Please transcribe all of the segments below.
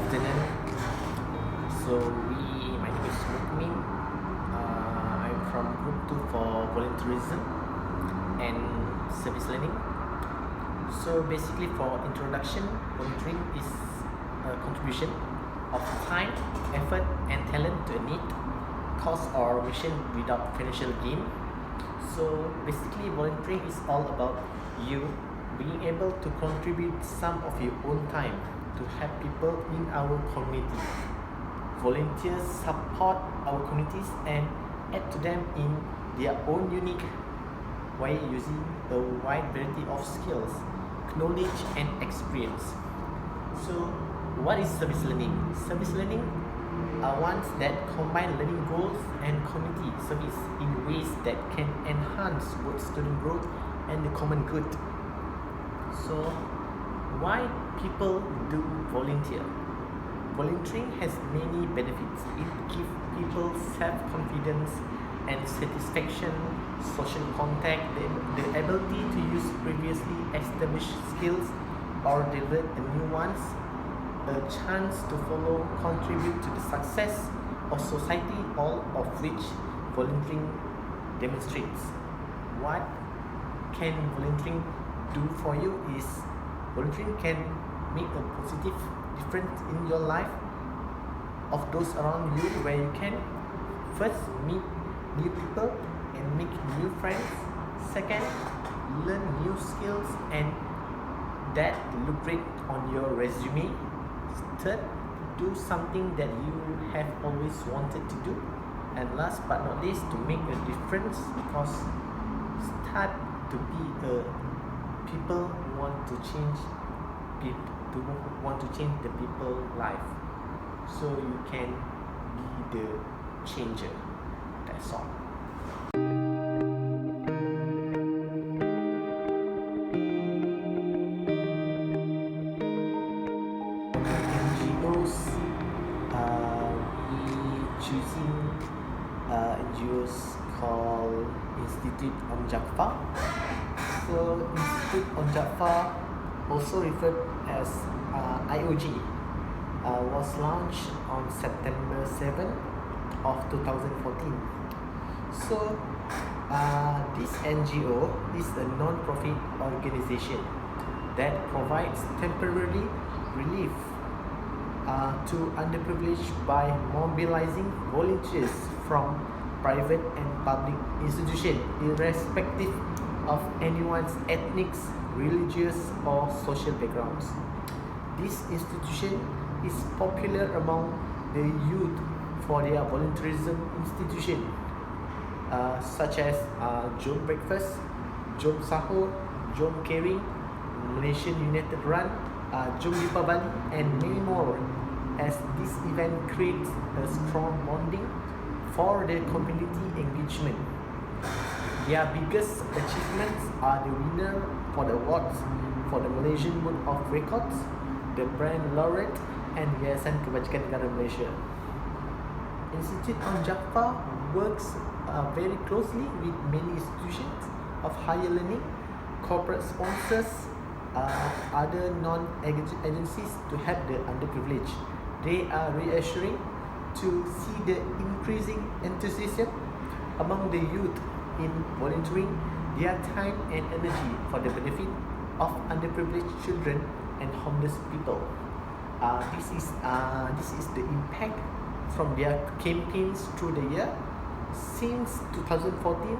afternoon. My name is Mukmin. I'm from Group 2 for Volunteerism and Service Learning. So basically, for introduction, volunteering is a contribution of time, effort, and talent to a need, cause or mission without financial gain. So basically, volunteering is all about you being able to contribute some of your own time to help people in our community. Volunteers support our communities and add to them in their own unique way using a wide variety of skills, knowledge, and experience. So, what is service learning? Service learning are ones that combine learning goals and community service in ways that can enhance both student growth and the common good. So, why people do volunteer? Volunteering has many benefits. It gives people self-confidence and satisfaction, social contact, the ability to use previously established skills or develop new ones, a chance to follow, contribute to the success of society, all of which volunteering demonstrates. What can volunteering do for you is volunteering can make a positive difference in your life of those around you, where you can first meet new people and make new friends. Second, learn new skills and that look great on your resume. Third, do something that you have always wanted to do. And last but not least, to make a difference, because start to be a people who want to change the people's life, so you can be the changer. That's all. NGOs, we choosing NGOs called Institute on Jaffa. So Institute on Jaffa, also referred as IOG, was launched on September 7 of 2014. So this NGO is a non-profit organization that provides temporary relief to underprivileged by mobilizing volunteers from private and public institutions, irrespective of anyone's ethnic, religious, or social backgrounds. This institution is popular among the youth for their volunteerism institution, such as Jom Breakfast, Jom Sahur, Jom Caring, Malaysian United Run, Jom Deepavali, and many more, as this event creates a strong bonding for the community engagement. Their biggest achievements are the winner for the awards for the Malaysian Book of Records, the Brand Laureate, and Yayasan Kebajikan Negara Malaysia. Institute on Jaffa works very closely with many institutions of higher learning, corporate sponsors, other non-agencies to help the underprivileged. They are reassuring to see the increasing enthusiasm among the youth in volunteering their time and energy for the benefit of underprivileged children and homeless people. This is the impact from their campaigns through the year. Since 2014,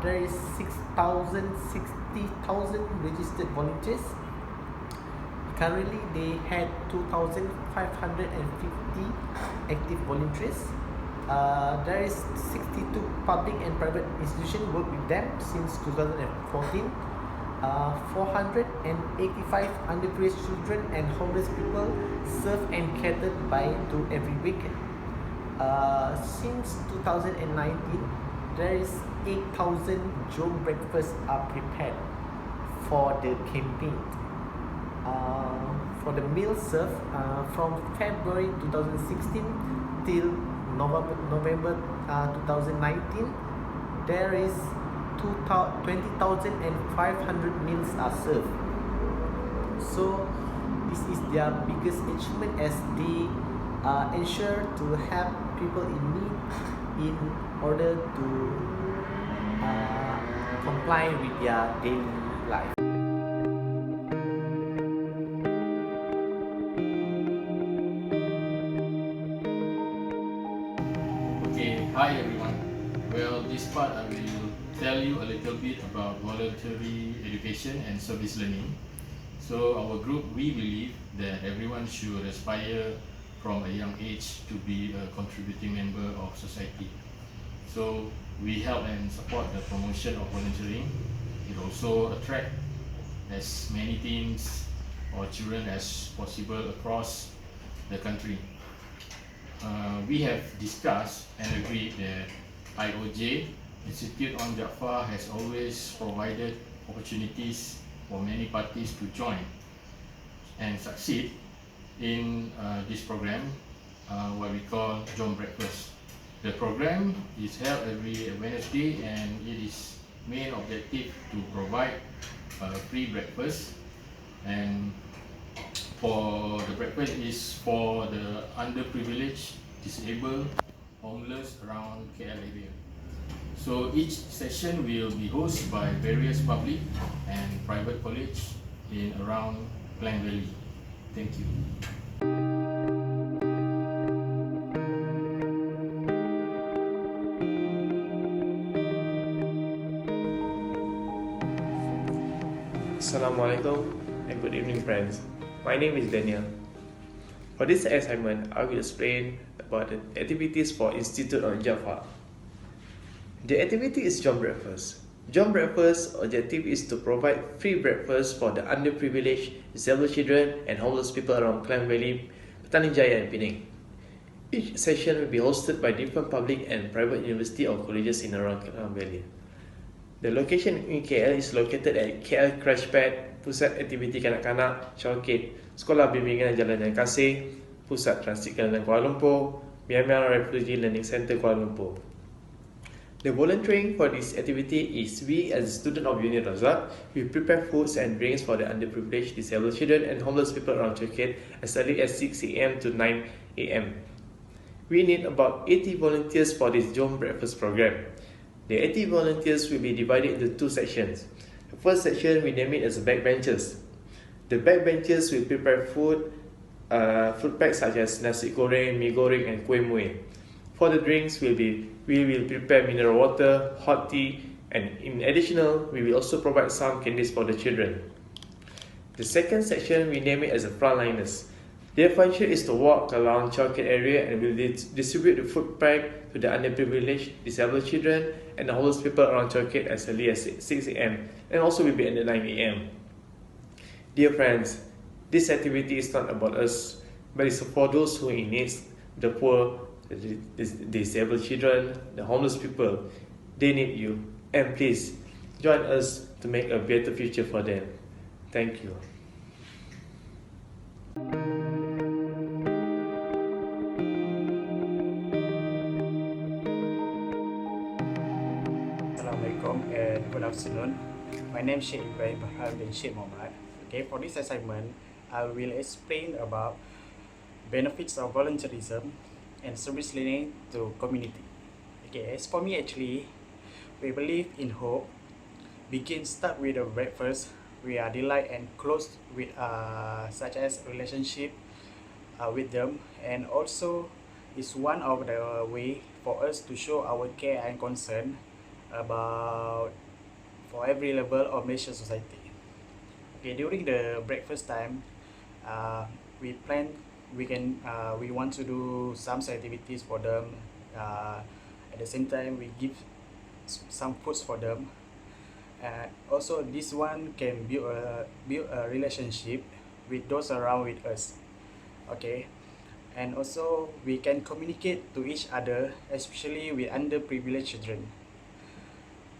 there is 60,000 registered volunteers. Currently, they had 2,550 active volunteers. There is 62 public and private institutions work with them since 2014. 485 underprivileged children and homeless people served and catered to every week. Since 2019, there is 8,000 Jom breakfasts are prepared for the campaign. For the meal served from February 2016 till November 2019, there is 20,500 meals are served. So this is their biggest achievement as they ensure to help people in need in order to comply with their daily life. Okay, hi everyone. Well, this part I will tell you a little bit about voluntary education and service learning. So our group, we believe that everyone should aspire from a young age to be a contributing member of society. So we help and support the promotion of volunteering. It also attracts as many teens or children as possible across the country. We have discussed and agreed that IOJ, Institute on Jaffa, has always provided opportunities for many parties to join and succeed in this program, what we call Jom Breakfast. The program is held every Wednesday and it is main objective to provide free breakfast, and for the breakfast is for the underprivileged, disabled, homeless around KL area. So each session will be hosted by various public and private college in around Klang Valley. Thank you. Assalamualaikum and good evening friends. My name is Daniel. For this assignment, I will explain about the activities for Institute on Jaffa. The activity is Jom Breakfast. Jom Breakfast objective is to provide free breakfast for the underprivileged, disabled children and homeless people around Klang Valley, Petaling Jaya and Penang. Each session will be hosted by different public and private university or colleges in around Klang Valley. The location in KL is located at KL Crashpad, Pusat Aktiviti Kanak-Kanak, Chowkit, Sekolah Bimbingan Jalan Yang Kasih, Pusat Transit Kelantan Kuala Lumpur, Myanmar Refugee Learning Centre Kuala Lumpur. The volunteering for this activity is we as a student of Uni Razak, we prepare foods and drinks for the underprivileged, disabled children and homeless people around Chowkit as early as 6 am to 9 am. We need about 80 volunteers for this Jom Breakfast program. The 80 volunteers will be divided into two sections. The first section we name it as backbenchers. The backbenchers will prepare food packs such as nasi goreng, mi goreng and kuih muih. For the drinks, we will prepare mineral water, hot tea, and in additional, we will also provide some candies for the children. The second section we name it as the frontliners. Their function is to walk around Chowkit area and will distribute the food pack to the underprivileged, disabled children and the homeless people around Chowkit as early as 6 am and also will be at 9 am. Dear friends, this activity is not about us, but it's for those who are in need, the poor, the disabled children, the homeless people. They need you, and please join us to make a better future for them. Thank you. Assalamualaikum and good afternoon. My name is Sheikh Ibrahim Bahar bin Sheikh Muhammad. Okay, for this assignment, I will explain about benefits of volunteerism and service learning to community. Okay, as for me actually, we believe in hope. Start with a breakfast. We are delight and close with such as relationship with them, and also is one of the way for us to show our care and concern about for every level of Malaysian society. Okay, during the breakfast time, we want to do some activities for them. At the same time, we give some foods for them. Also, this one can build a relationship with those around with us. Okay, and also we can communicate to each other, especially with underprivileged children.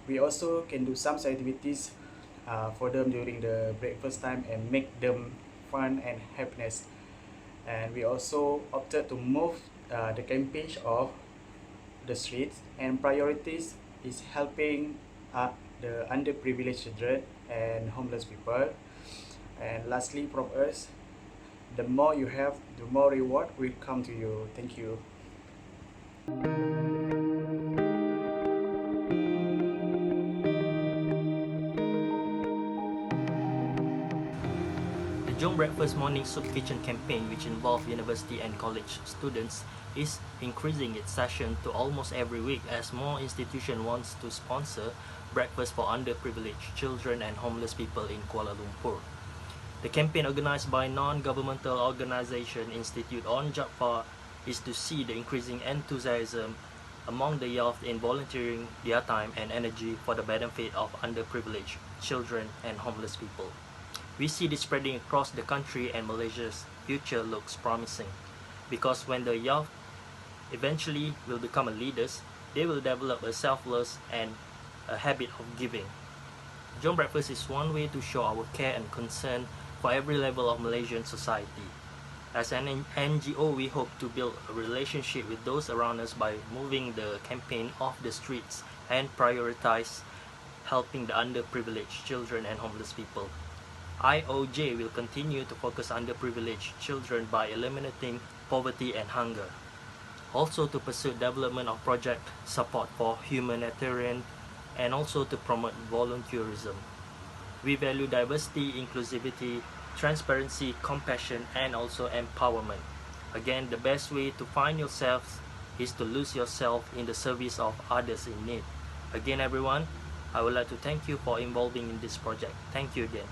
We also can do some activities for them during the breakfast time and make them fun and happiness. And we also opted to move the campaign of the streets, and priorities is helping the underprivileged children and homeless people. And lastly, from us, The more you have, the more reward will come to you. Thank you. The Jom Breakfast Morning Soup Kitchen campaign, which involves university and college students, is increasing its session to almost every week as more institutions want to sponsor breakfast for underprivileged children and homeless people in Kuala Lumpur. The campaign, organized by non-governmental organization Institute on Jaffa, is to see the increasing enthusiasm among the youth in volunteering their time and energy for the benefit of underprivileged children and homeless people. We see this spreading across the country, and Malaysia's future looks promising, because when the youth eventually will become leaders, they will develop a selfless and a habit of giving. Jom Breakfast is one way to show our care and concern for every level of Malaysian society. As an NGO, we hope to build a relationship with those around us by moving the campaign off the streets and prioritize helping the underprivileged children and homeless people. IOJ will continue to focus on underprivileged children by eliminating poverty and hunger. Also to pursue development of project support for humanitarian, and also to promote volunteerism. We value diversity, inclusivity, transparency, compassion, and also empowerment. Again, the best way to find yourself is to lose yourself in the service of others in need. Again, everyone, I would like to thank you for involving in this project. Thank you again.